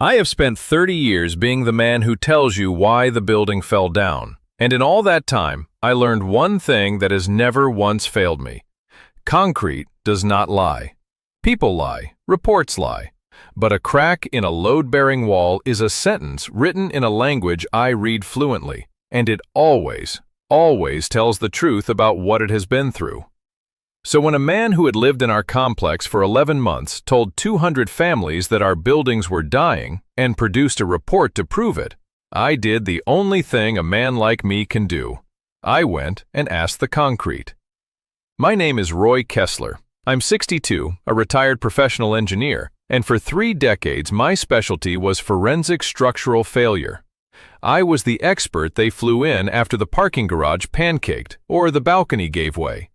I have spent 30 years being the man who tells you why the building fell down, and in all that time, I learned one thing that has never once failed me. Concrete does not lie. People lie, reports lie. But a crack in a load-bearing wall is a sentence written in a language I read fluently, and it always tells the truth about what it has been through. So when a man who had lived in our complex for 11 months told 200 families that our buildings were dying and produced a report to prove it, I did the only thing a man like me can do. I went and asked the concrete. My name is Roy Kessler. I'm 62, a retired professional engineer, and for 3 decades my specialty was forensic structural failure. I was the expert they flew in after the parking garage pancaked or the balcony gave way.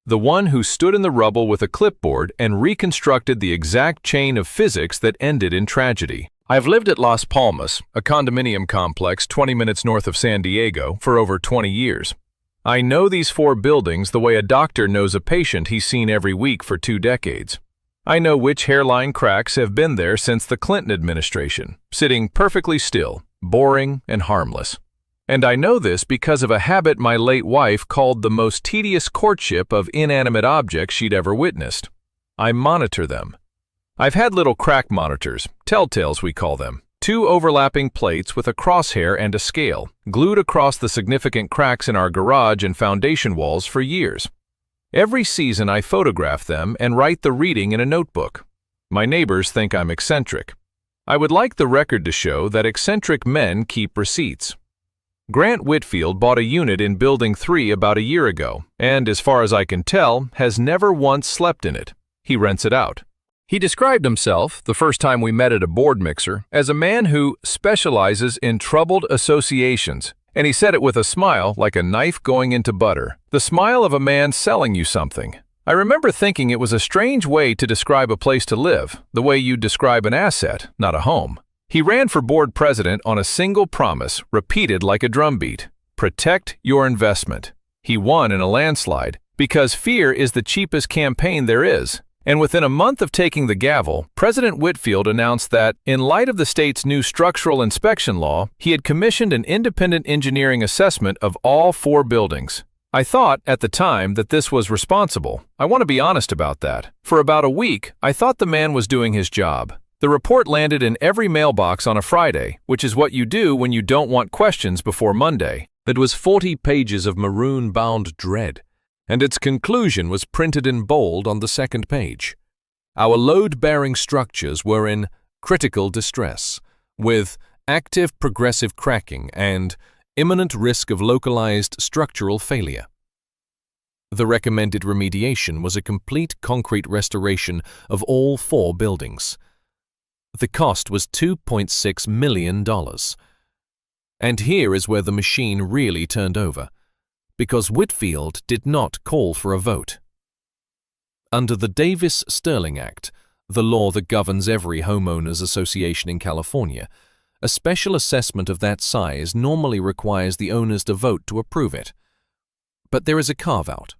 The one who stood in the rubble with a clipboard and reconstructed the exact chain of physics that ended in tragedy. I've lived at Las Palmas, a condominium complex 20 minutes north of San Diego, for over 20 years. I know these 4 buildings the way a doctor knows a patient he's seen every week for 2 decades. I know which hairline cracks have been there since the Clinton administration, sitting perfectly still, boring and harmless. And I know this because of a habit my late wife called the most tedious courtship of inanimate objects she'd ever witnessed. I monitor them. I've had little crack monitors, telltales we call them, 2 overlapping plates with a crosshair and a scale, glued across the significant cracks in our garage and foundation walls for years. Every season I photograph them and write the reading in a notebook. My neighbors think I'm eccentric. I would like the record to show that eccentric men keep receipts. Grant Whitfield bought a unit in Building 3 about a year ago, and as far as I can tell, has never once slept in it. He rents it out. He described himself, the first time we met at a board mixer, as a man who specializes in troubled associations, and he said it with a smile like a knife going into butter, the smile of a man selling you something. I remember thinking it was a strange way to describe a place to live, the way you describe an asset, not a home. He ran for board president on a single promise, repeated like a drumbeat: protect your investment. He won in a landslide because fear is the cheapest campaign there is. And within a month of taking the gavel, President Whitfield announced that, in light of the state's new structural inspection law, he had commissioned an independent engineering assessment of all 4 buildings. I thought, at the time, that this was responsible. I want to be honest about that. For about a week, I thought the man was doing his job. The report landed in every mailbox on a Friday, which is what you do when you don't want questions before Monday. It was 40 pages of maroon-bound dread, and its conclusion was printed in bold on the 2nd page. Our load-bearing structures were in critical distress, with active progressive cracking and imminent risk of localized structural failure. The recommended remediation was a complete concrete restoration of all 4 buildings. The cost was $2.6 million. And here is where the machine really turned over, because Whitfield did not call for a vote. Under the Davis-Sterling Act, the law that governs every homeowners association in California, a special assessment of that size normally requires the owners to vote to approve it. But there is a carve-out.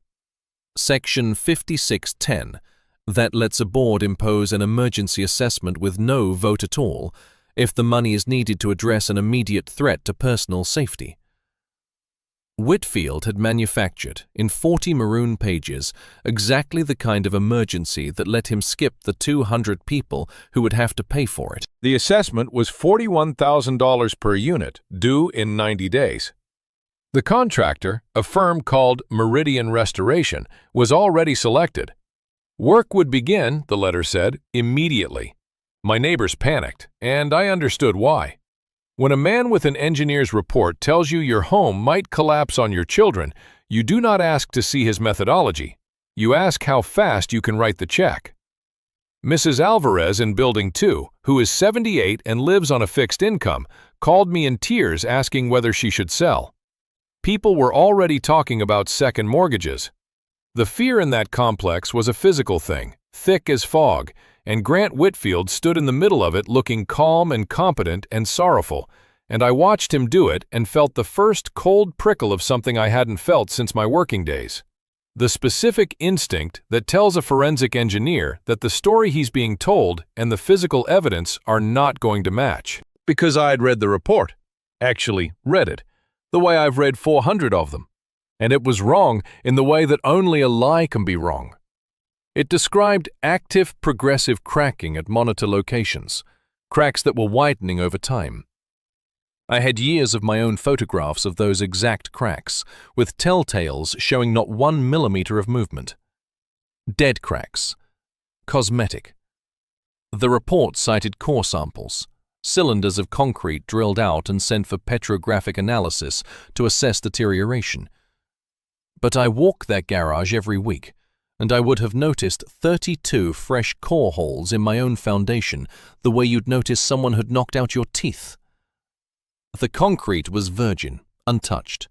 Section 5610 that lets a board impose an emergency assessment with no vote at all if the money is needed to address an immediate threat to personal safety. Whitfield had manufactured, in 40 maroon pages, exactly the kind of emergency that let him skip the 200 people who would have to pay for it. The assessment was $41,000 per unit, due in 90 days. The contractor, a firm called Meridian Restoration, was already selected. Work would begin, the letter said, immediately. My neighbors panicked, and I understood why. When a man with an engineer's report tells you your home might collapse on your children, you do not ask to see his methodology. You ask how fast you can write the check. Mrs. Alvarez in Building 2, who is 78 and lives on a fixed income, called me in tears asking whether she should sell. People were already talking about second mortgages. The fear in that complex was a physical thing, thick as fog, and Grant Whitfield stood in the middle of it looking calm and competent and sorrowful, and I watched him do it and felt the first cold prickle of something I hadn't felt since my working days. The specific instinct that tells a forensic engineer that the story he's being told and the physical evidence are not going to match. Because I'd read the report. Actually, read it. The way I've read 400 of them. And it was wrong in the way that only a lie can be wrong. It described active progressive cracking at monitor locations, cracks that were widening over time. I had years of my own photographs of those exact cracks, with telltales showing not 1 millimeter of movement. Dead cracks. Cosmetic. The report cited core samples, cylinders of concrete drilled out and sent for petrographic analysis to assess deterioration. But I walk that garage every week, and I would have noticed 32 fresh core holes in my own foundation the way you'd notice someone had knocked out your teeth. The concrete was virgin, untouched.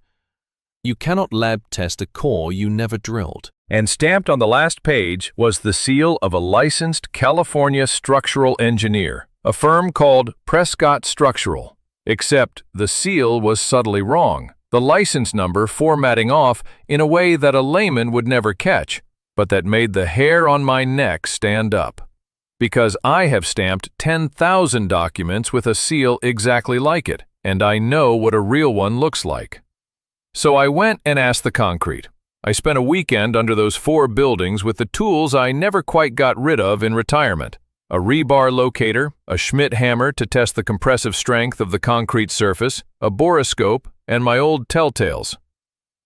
You cannot lab test a core you never drilled. And stamped on the last page was the seal of a licensed California structural engineer, a firm called Prescott Structural. Except the seal was subtly wrong, the license number formatting off in a way that a layman would never catch, but that made the hair on my neck stand up. Because I have stamped 10,000 documents with a seal exactly like it, and I know what a real one looks like. So I went and asked the concrete. I spent a weekend under those 4 buildings with the tools I never quite got rid of in retirement. A rebar locator, a Schmidt hammer to test the compressive strength of the concrete surface, a borescope, and my old telltales.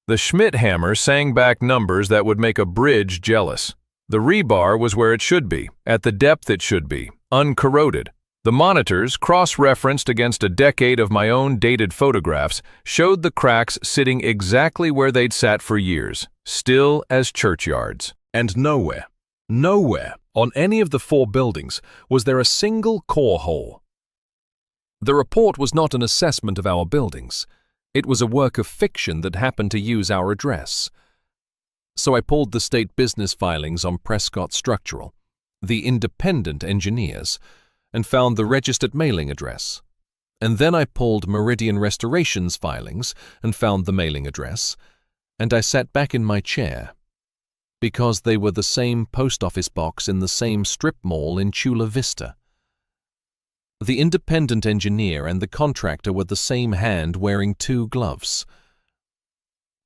The Schmidt hammer sang back numbers that would make a bridge jealous. The rebar was where it should be, at the depth it should be, uncorroded. The monitors, cross-referenced against a decade of my own dated photographs, showed the cracks sitting exactly where they'd sat for years, still as churchyards. And nowhere on any of the 4 buildings was there a single core hole. The report was not an assessment of our buildings. It was a work of fiction that happened to use our address. So I pulled the state business filings on Prescott Structural, the independent engineers, and found the registered mailing address. And then I pulled Meridian Restoration's filings and found the mailing address, and I sat back in my chair, because they were the same post office box in the same strip mall in Chula Vista. The independent engineer and the contractor were the same hand wearing 2 gloves.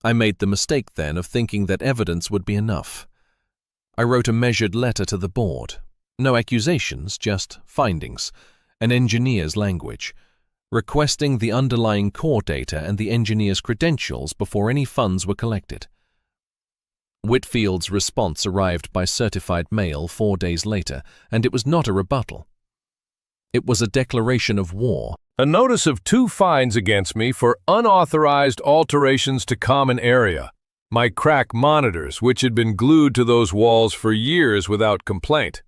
I made the mistake then of thinking that evidence would be enough. I wrote a measured letter to the board. No accusations, just findings, an engineer's language, requesting the underlying core data and the engineer's credentials before any funds were collected. Whitfield's response arrived by certified mail 4 days later, and it was not a rebuttal. It was a declaration of war. A notice of 2 fines against me for unauthorized alterations to common area. My crack monitors, which had been glued to those walls for years without complaint.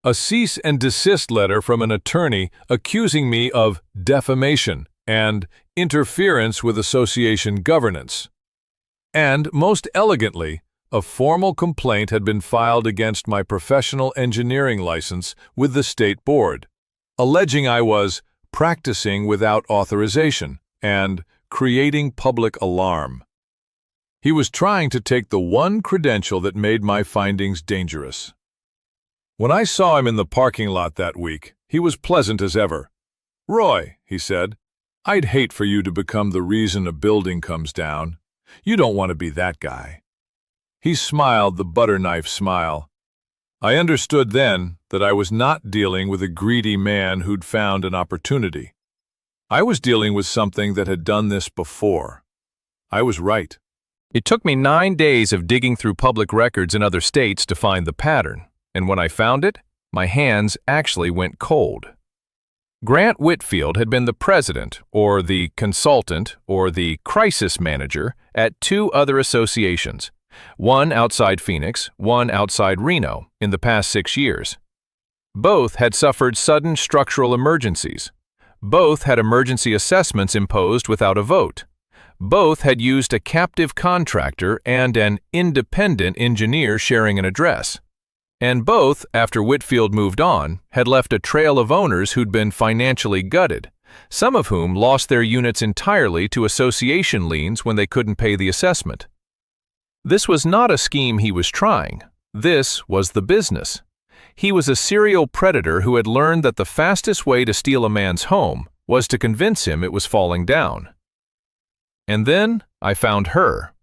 A cease and desist letter from an attorney accusing me of defamation and interference with association governance. And, most elegantly, a formal complaint had been filed against my professional engineering license with the state board, alleging I was practicing without authorization and creating public alarm. He was trying to take the one credential that made my findings dangerous. When I saw him in the parking lot that week, he was pleasant as ever. "Roy," he said, "I'd hate for you to become the reason a building comes down. You don't want to be that guy." He smiled the butter knife smile. I understood then that I was not dealing with a greedy man who'd found an opportunity. I was dealing with something that had done this before. I was right. It took me 9 days of digging through public records in other states to find the pattern. And when I found it, my hands actually went cold. Grant Whitfield had been the president, or the consultant, or the crisis manager at 2 other associations, one outside Phoenix, one outside Reno, in the past 6 years. Both had suffered sudden structural emergencies. Both had emergency assessments imposed without a vote. Both had used a captive contractor and an independent engineer sharing an address. And both, after Whitfield moved on, had left a trail of owners who'd been financially gutted, some of whom lost their units entirely to association liens when they couldn't pay the assessment. This was not a scheme he was trying. This was the business. He was a serial predator who had learned that the fastest way to steal a man's home was to convince him it was falling down. And then I found her.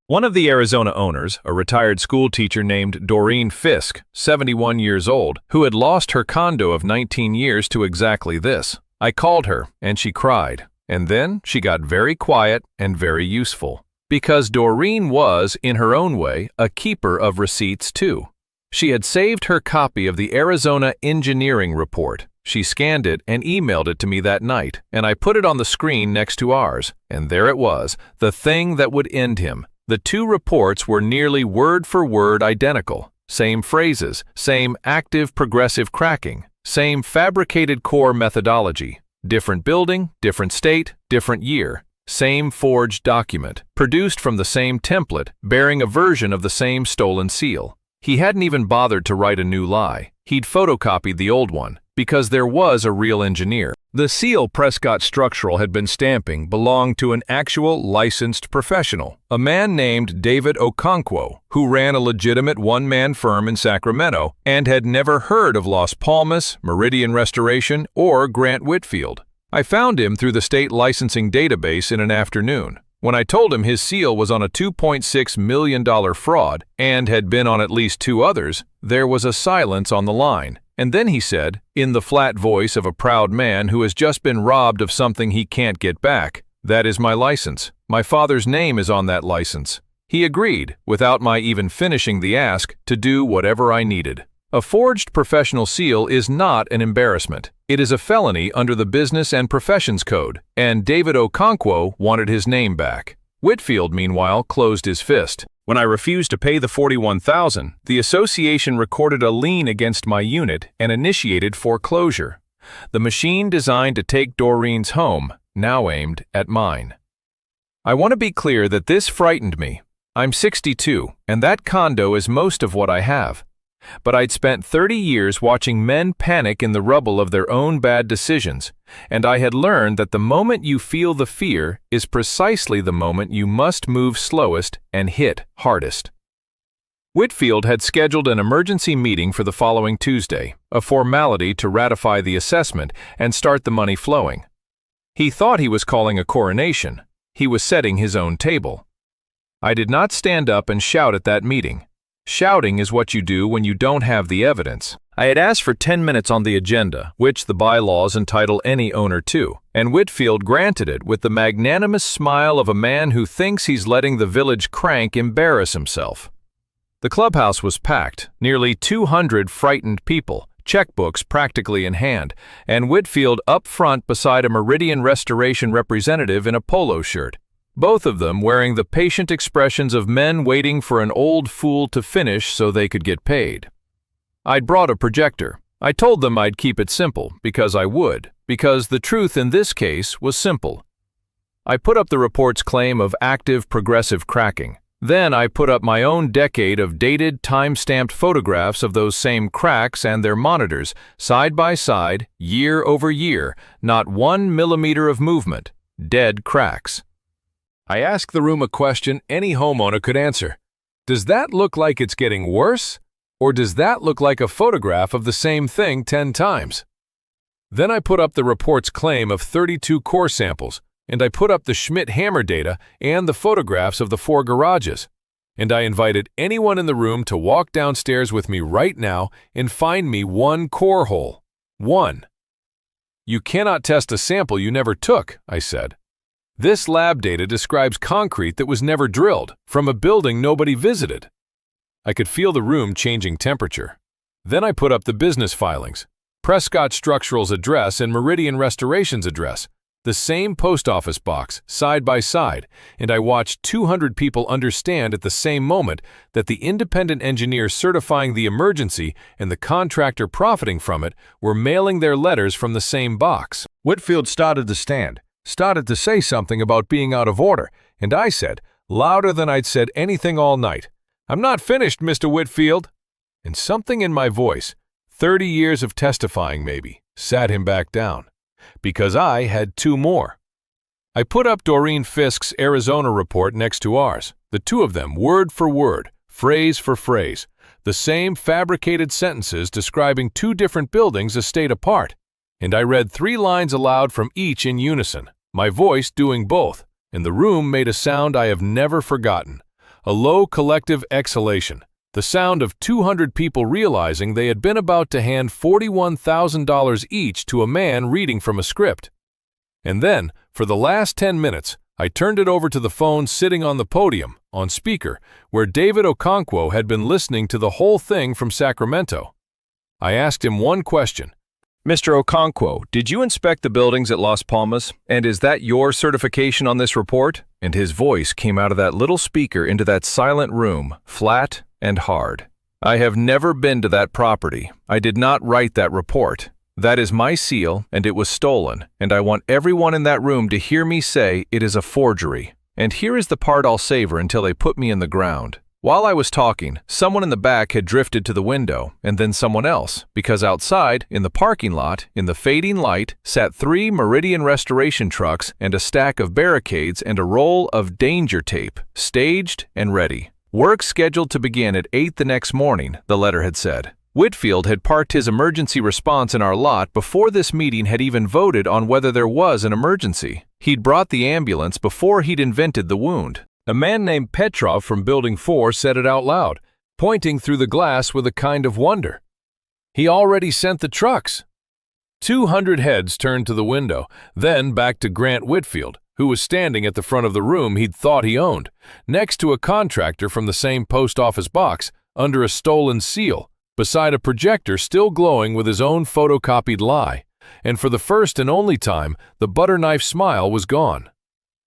One of the Arizona owners, a retired school teacher named Doreen Fisk, 71 years old, who had lost her condo of 19 years to exactly this. I called her, and she cried. And then she got very quiet and very useful. Because Doreen was, in her own way, a keeper of receipts too. She had saved her copy of the Arizona Engineering Report. She scanned it and emailed it to me that night, and I put it on the screen next to ours. And there it was, the thing that would end him. The two reports were nearly word for word identical. Same phrases, same active progressive cracking, same fabricated core methodology. Different building, different state, different year. Same forged document, produced from the same template, bearing a version of the same stolen seal. He hadn't even bothered to write a new lie. He'd photocopied the old one, because there was a real engineer. The seal Prescott Structural had been stamping belonged to an actual licensed professional, a man named David Okonkwo, who ran a legitimate one-man firm in Sacramento and had never heard of Las Palmas, Meridian Restoration, or Grant Whitfield. I found him through the state licensing database in an afternoon. When I told him his seal was on a $2.6 million fraud and had been on at least two others, there was a silence on the line. And then he said, in the flat voice of a proud man who has just been robbed of something he can't get back, "That is my license. My father's name is on that license." He agreed, without my even finishing the ask, to do whatever I needed. A forged professional seal is not an embarrassment. It is a felony under the Business and Professions Code, and David Okonkwo wanted his name back. Whitfield, meanwhile, closed his fist. When I refused to pay the $41,000, the association recorded a lien against my unit and initiated foreclosure. The machine designed to take Doreen's home now aimed at mine. I want to be clear that this frightened me. I'm 62, and that condo is most of what I have. But I'd spent 30 years watching men panic in the rubble of their own bad decisions, and I had learned that the moment you feel the fear is precisely the moment you must move slowest and hit hardest. Whitfield had scheduled an emergency meeting for the following Tuesday, a formality to ratify the assessment and start the money flowing. He thought he was calling a coronation. He was setting his own table. I did not stand up and shout at that meeting. Shouting is what you do when you don't have the evidence. I had asked for 10 minutes on the agenda, which the bylaws entitle any owner to, and Whitfield granted it with the magnanimous smile of a man who thinks he's letting the village crank embarrass himself. The clubhouse was packed, nearly 200 frightened people, checkbooks practically in hand, and Whitfield up front beside a Meridian Restoration representative in a polo shirt. Both of them wearing the patient expressions of men waiting for an old fool to finish so they could get paid. I'd brought a projector. I told them I'd keep it simple, because I would, because the truth in this case was simple. I put up the report's claim of active progressive cracking. Then I put up my own decade of dated, time-stamped photographs of those same cracks and their monitors, side by side, year over year, not 1 millimeter of movement, dead cracks. I asked the room a question any homeowner could answer. Does that look like it's getting worse? Or does that look like a photograph of the same thing 10 times? Then I put up the report's claim of 32 core samples, and I put up the Schmidt-Hammer data and the photographs of the 4 garages. And I invited anyone in the room to walk downstairs with me right now and find me 1 core hole. 1. You cannot test a sample you never took, I said. This lab data describes concrete that was never drilled, from a building nobody visited. I could feel the room changing temperature. Then I put up the business filings, Prescott Structural's address and Meridian Restoration's address, the same post office box, side by side, and I watched 200 people understand at the same moment that the independent engineer certifying the emergency and the contractor profiting from it were mailing their letters from the same box. Whitfield started to stand. Started to say something about being out of order, and I said, louder than I'd said anything all night, "I'm not finished, Mr. Whitfield." And something in my voice, 30 years of testifying maybe, sat him back down. Because I had 2 more. I put up Doreen Fisk's Arizona report next to ours, The two of them, word for word, phrase for phrase, the same fabricated sentences describing two different buildings a state apart. And I read 3 lines aloud from each in unison, my voice doing both, and the room made a sound I have never forgotten. A low collective exhalation, the sound of 200 people realizing they had been about to hand $41,000 each to a man reading from a script. And then, for the last 10 minutes, I turned it over to the phone sitting on the podium, on speaker, where David Okonkwo had been listening to the whole thing from Sacramento. I asked him one question. Mr. Okonkwo, did you inspect the buildings at Las Palmas? And is that your certification on this report? And his voice came out of that little speaker into that silent room, flat and hard. I have never been to that property. I did not write that report. That is my seal, and it was stolen, and I want everyone in that room to hear me say it is a forgery. And here is the part I'll savor until they put me in the ground. While I was talking, someone in the back had drifted to the window, and then someone else, because outside, in the parking lot, in the fading light, sat 3 Meridian restoration trucks and a stack of barricades and a roll of danger tape, staged and ready. Work scheduled to begin at 8 the next morning, the letter had said. Whitfield had parked his emergency response in our lot before this meeting had even voted on whether there was an emergency. He'd brought the ambulance before he'd invented the wound. A man named Petrov from Building 4 said it out loud, pointing through the glass with a kind of wonder. He already sent the trucks. 200 heads turned to the window, then back to Grant Whitfield, who was standing at the front of the room he'd thought he owned, next to a contractor from the same post office box, under a stolen seal, beside a projector still glowing with his own photocopied lie, and for the first and only time, the butter knife smile was gone.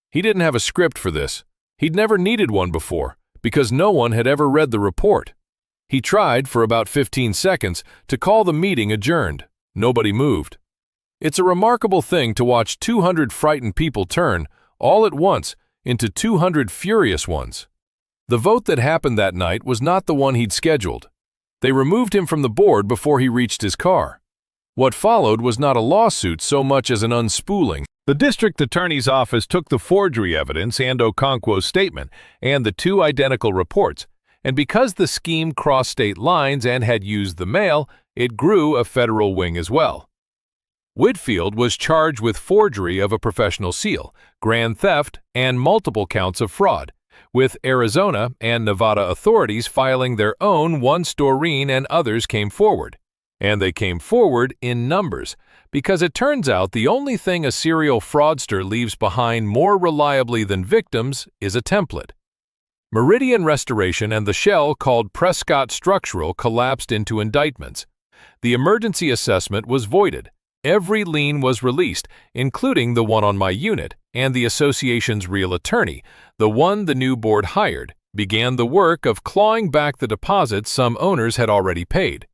He didn't have a script for this. He'd never needed one before, because no one had ever read the report. He tried, for about 15 seconds, to call the meeting adjourned. Nobody moved. It's a remarkable thing to watch 200 frightened people turn, all at once, into 200 furious ones. The vote that happened that night was not the one he'd scheduled. They removed him from the board before he reached his car. What followed was not a lawsuit so much as an unspooling. The district attorney's office took the forgery evidence and Okonkwo's statement and the 2 identical reports, and because the scheme crossed state lines and had used the mail, it grew a federal wing as well. Whitfield was charged with forgery of a professional seal, grand theft, and multiple counts of fraud, with Arizona and Nevada authorities filing their own once Doreen and others came forward. And they came forward in numbers, because it turns out the only thing a serial fraudster leaves behind more reliably than victims is a template. Meridian Restoration and the shell called Prescott Structural collapsed into indictments. The emergency assessment was voided. Every lien was released, including the one on my unit, and the association's real attorney, the one the new board hired, began the work of clawing back the deposits some owners had already paid.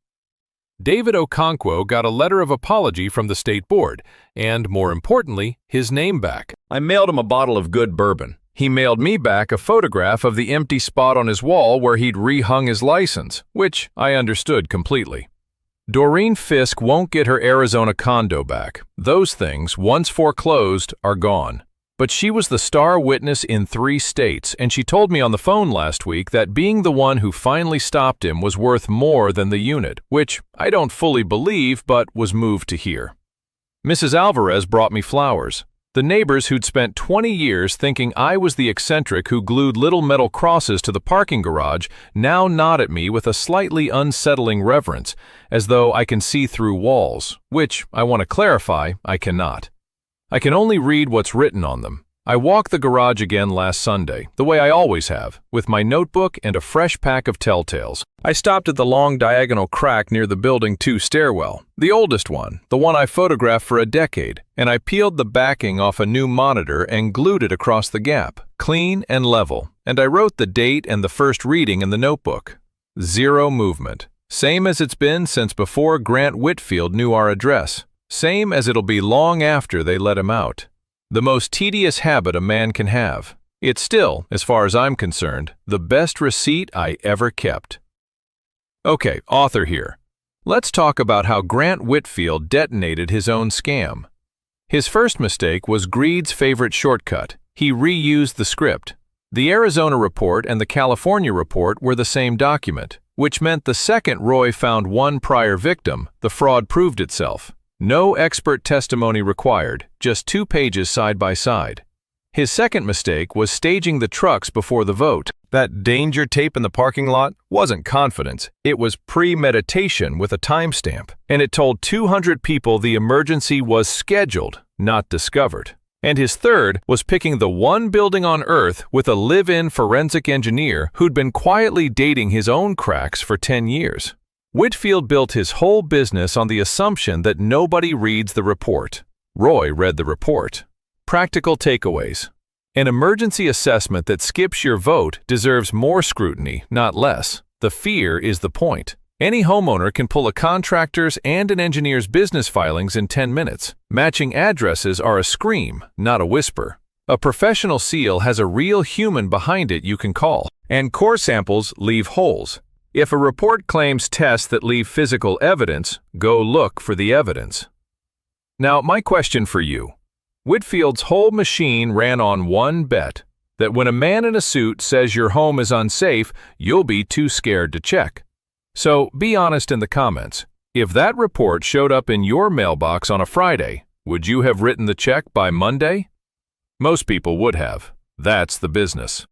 David Okonkwo got a letter of apology from the state board, and, more importantly, his name back. I mailed him a bottle of good bourbon. He mailed me back a photograph of the empty spot on his wall where he'd rehung his license, which I understood completely. Doreen Fisk won't get her Arizona condo back. Those things, once foreclosed, are gone. But she was the star witness in 3 states, and she told me on the phone last week that being the one who finally stopped him was worth more than the unit, which I don't fully believe but was moved to hear. Mrs. Alvarez brought me flowers. The neighbors who'd spent 20 years thinking I was the eccentric who glued little metal crosses to the parking garage now nod at me with a slightly unsettling reverence, as though I can see through walls, which, I want to clarify, I cannot. I can only read what's written on them. I walked the garage again last Sunday, the way I always have, with my notebook and a fresh pack of telltales. I stopped at the long diagonal crack near the Building 2 stairwell, the oldest one, the one I photographed for a decade, and I peeled the backing off a new monitor and glued it across the gap, clean and level, and I wrote the date and the first reading in the notebook. 0 movement. Same as it's been since before Grant Whitfield knew our address. Same as it'll be long after they let him out. The most tedious habit a man can have. It's still, as far as I'm concerned, the best receipt I ever kept. Okay, author here. Let's talk about how Grant Whitfield detonated his own scam. His first mistake was greed's favorite shortcut. He reused the script. The Arizona report and the California report were the same document, which meant the second Roy found one prior victim, the fraud proved itself. No expert testimony required, just 2 pages side by side. His second mistake was staging the trucks before the vote. That danger tape in the parking lot wasn't confidence. It was premeditation with a timestamp, and it told 200 people the emergency was scheduled, not discovered. And his third was picking the one building on Earth with a live-in forensic engineer who'd been quietly dating his own cracks for 10 years. Whitfield built his whole business on the assumption that nobody reads the report. Roy read the report. Practical takeaways. An emergency assessment that skips your vote deserves more scrutiny, not less. The fear is the point. Any homeowner can pull a contractor's and an engineer's business filings in 10 minutes. Matching addresses are a scream, not a whisper. A professional seal has a real human behind it you can call. And core samples leave holes. If a report claims tests that leave physical evidence, go look for the evidence. Now, my question for you. Whitfield's whole machine ran on one bet, that when a man in a suit says your home is unsafe, you'll be too scared to check. So be honest in the comments. If that report showed up in your mailbox on a Friday, would you have written the check by Monday? Most people would have. That's the business.